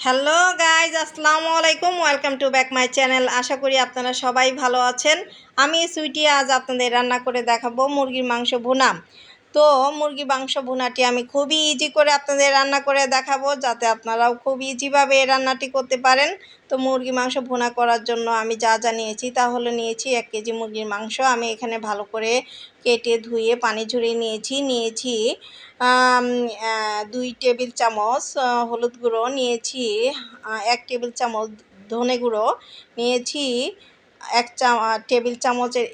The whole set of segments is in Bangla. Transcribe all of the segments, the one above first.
হ্যালো গাইজ, আসসালামু আলাইকুম। Welcome to back my channel. আশা করি আপনারা সবাই ভালো আছেন। আমি সুইটি আজ আপনাদের রান্না করে দেখাবো মুরগির মাংস ভুনা। তো মুরগির মাংস ভুনাটি আমি খুবই ইজি করে আপনাদের রান্না করে দেখাবো, যাতে আপনারাও খুব ইজিভাবে এই রান্নাটি করতে পারেন। তো মুরগির মাংস ভুনা করার জন্য আমি যা যা নিয়েছি তাহলে নিয়েছি 1 কেজি মুরগির মাংস। আমি এখানে ভালো করে কেটে ধুয়ে পানি ঝরিয়ে নিয়েছি 2 টেবিল চামচ হলুদ গুঁড়ো নিয়েছি, 1 টেবিল চামচ ধনে গুঁড়ো নিয়েছি, 1 টেবিল চামচের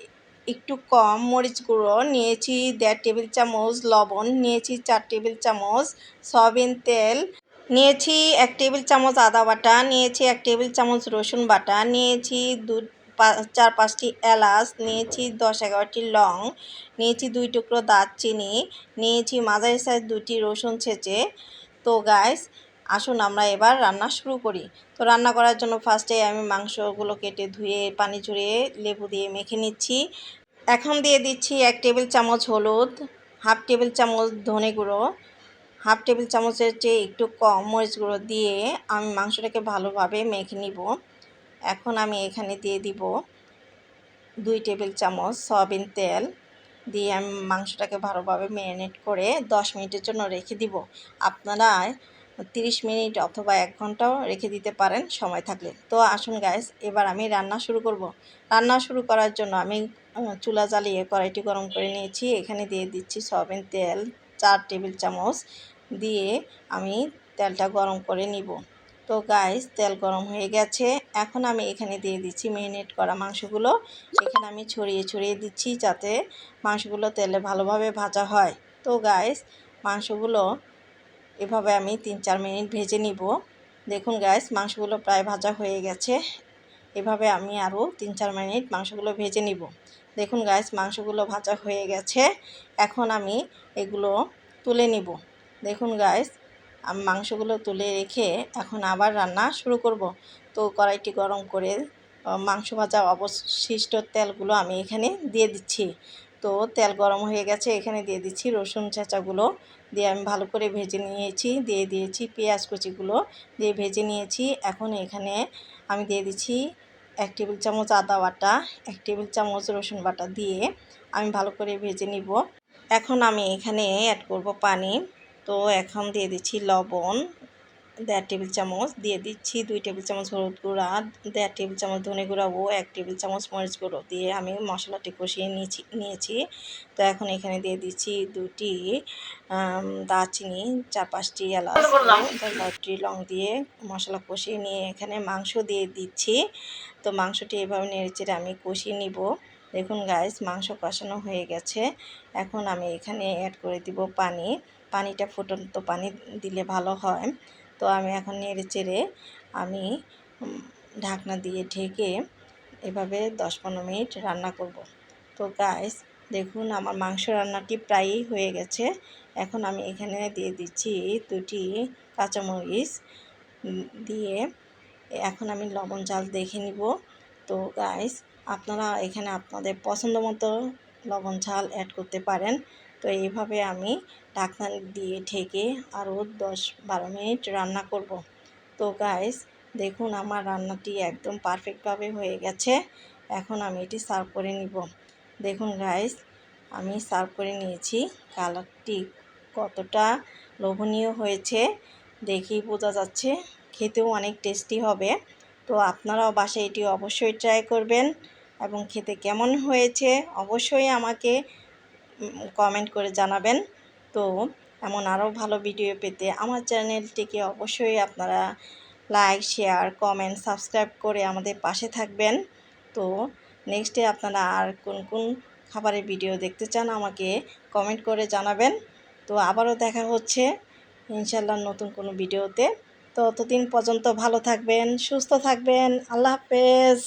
একটু কম মরিচ গুঁড়ো নিয়েছি, 1.5 টেবিল চামচ লবণ নিয়েছি, 4 টেবিল চামচ সয়াবিন তেল নিয়েছি, 1 টেবিল চামচ আদা বাটা নিয়েছি, 1 টেবিল চামচ রসুন বাটা নিয়েছি, 4-5টি এলাচ নিয়েছি, 10-11টি লং নিয়েছি, 2 টুকরো দারচিনি নিয়েছি, মাঝারি সাইজ 2টি রসুন ছেঁচে। তো গাইস, আসুন আমরা এবার রান্না শুরু করি। তো রান্না করার জন্য ফার্স্টে আমি মাংসগুলো কেটে ধুয়ে পানি ঝরিয়ে লেবু দিয়ে মেখে নিচ্ছি। এখন দিয়ে দিচ্ছি 1 টেবিল চামচ হলুদ, 1/2 টেবিল চামচ ধনে গুঁড়ো, 1/2 টেবিল চামচের চেয়ে একটু কম মরিচ গুঁড়ো দিয়ে আমি মাংসটাকে ভালোভাবে মেখে নিব। এখন আমি এখানে দিয়ে দিব 2 টেবিল চামচ সয়াবিন তেল দিয়ে আমি মাংসটাকে ভালোভাবে ম্যারিনেট করে 10 মিনিটের জন্য রেখে দিব। আপনারা 30 মিনিট অথবা 1 ঘন্টাও রেখে দিতে পারেন সময় থাকলে। তো আসুন গাইস, এবার আমি রান্না শুরু করব। রান্না শুরু করার জন্য আমি চুলা জ্বালিয়ে কড়াইটি গরম করে নিয়েছি। এখানে দিয়ে দিচ্ছি সয়াবিন তেল 4 টেবিল চামচ দিয়ে আমি তেলটা গরম করে নিব। তো গাইস, তেল গরম হয়ে গেছে। এখন আমি এখানে দিয়ে দিচ্ছি ম্যারিনেট করা মাংসগুলো। এখানে আমি ছড়িয়ে দিচ্ছি, যাতে মাংসগুলো তেলে ভালোভাবে ভাজা হয়। তো গাইস, মাংসগুলো এভাবে আমি 3-4 মিনিট ভেজে নিব। দেখুন গাইস, মাংসগুলো প্রায় ভাজা হয়ে গেছে। এভাবে আমি আরও 3-4 মিনিট মাংসগুলো ভেজে নিব। দেখুন গাইস, মাংসগুলো ভাজা হয়ে গেছে। এখন আমি এগুলো তুলে নিব। দেখুন গাইস, আমি মাংসগুলো তুলে রেখে এখন আবার রান্না শুরু করব। তো কড়াইটি গরম করে মাংস ভাজা অবশিষ্ট তেলগুলো আমি এখানে দিয়ে দিচ্ছি। তো তেল গরম হয়ে গেছে, এখানে দিয়ে দিচ্ছি রসুন ছেঁচাগুলো দিয়ে আমি ভালো করে ভেজে নিয়েছি। দিয়ে দিয়েছি পেঁয়াজ কুচিগুলো দিয়ে ভেজে নিয়েছি। এখন এখানে আমি দিয়ে দিচ্ছি 1 টেবিল চামচ আদা বাটা, 1 টেবিল চামচ রসুন বাটা দিয়ে আমি ভালো করে ভেজে নিব। এখন আমি এখানে অ্যাড করব পানি। তো এখন দিয়ে দিচ্ছি লবণ 1.5 টেবিল চামচ, দিয়ে দিচ্ছি 2 টেবিল চামচ হলুদ গুঁড়া, 1.5 টেবিল চামচ ধনে গুঁড়া ও 1 টেবিল চামচ মরিচ গুঁড়ো দিয়ে আমি মশলাটি কষিয়ে নিয়েছি। তো এখন এখানে দিয়ে দিচ্ছি 2টি দারচিনি, 4-5টি এলাচ, 10-12টি লং দিয়ে মশলা কষিয়ে নিয়ে এখানে মাংস দিয়ে দিচ্ছি। তো মাংসটি এভাবে নেড়েচেড়ে আমি কষিয়ে নিব। দেখুন গাইস, মাংস কষানো হয়ে গেছে। এখন আমি এখানে অ্যাড করে দিব পানি। পানিটা ফুটন্ত পানি দিলে ভালো হয়। তো আমি এখন নেড়েচেড়ে আমি ঢাকনা দিয়ে ঢেকে এভাবে 10-15 মিনিট রান্না করব। তো গাইস, দেখুন আমার মাংস রান্নাটি প্রায়ই হয়ে গেছে। এখন আমি এখানে দিয়ে দিচ্ছি 2টি কাঁচামরিচ দিয়ে এখন আমি লবণ ঝাল দেখে নিব। তো গাইস, আপনারা এখানে আপনাদের পছন্দ মতো লবণ ঝাল অ্যাড করতে পারেন। তো এইভাবে আমি ঢাকনা দিয়ে ঢেকে আরও 10-12 মিনিট রান্না করব। তো গাইস, দেখুন আমার রান্নাটি একদম পারফেক্টভাবে হয়ে গেছে। এখন আমি এটি সার্ভ করে নিব। দেখুন গাইস, আমি সার্ভ করে নিয়েছি। কালারটি কতটা লোভনীয় হয়েছে দেখেই বোঝা যাচ্ছে, খেতেও অনেক টেস্টি হবে। তো আপনারাও বাসায় এটি অবশ্যই ট্রাই করবেন এবং খেতে কেমন হয়েছে অবশ্যই আমাকে কমেন্ট করে জানাবেন। তো এমন আরও ভালো ভিডিও পেতে আমার চ্যানেলটিকে অবশ্যই আপনারা লাইক, শেয়ার, কমেন্ট, সাবস্ক্রাইব করে আমাদের পাশে থাকবেন। তো নেক্সটে আপনারা আর কোন কোন খাবারের ভিডিও দেখতে চান আমাকে কমেন্ট করে জানাবেন। তো আবারও দেখা হচ্ছে ইনশাল্লাহ নতুন কোনো ভিডিওতে। তো ততদিন পর্যন্ত ভালো থাকবেন, সুস্থ থাকবেন। আল্লাহ হাফেজ।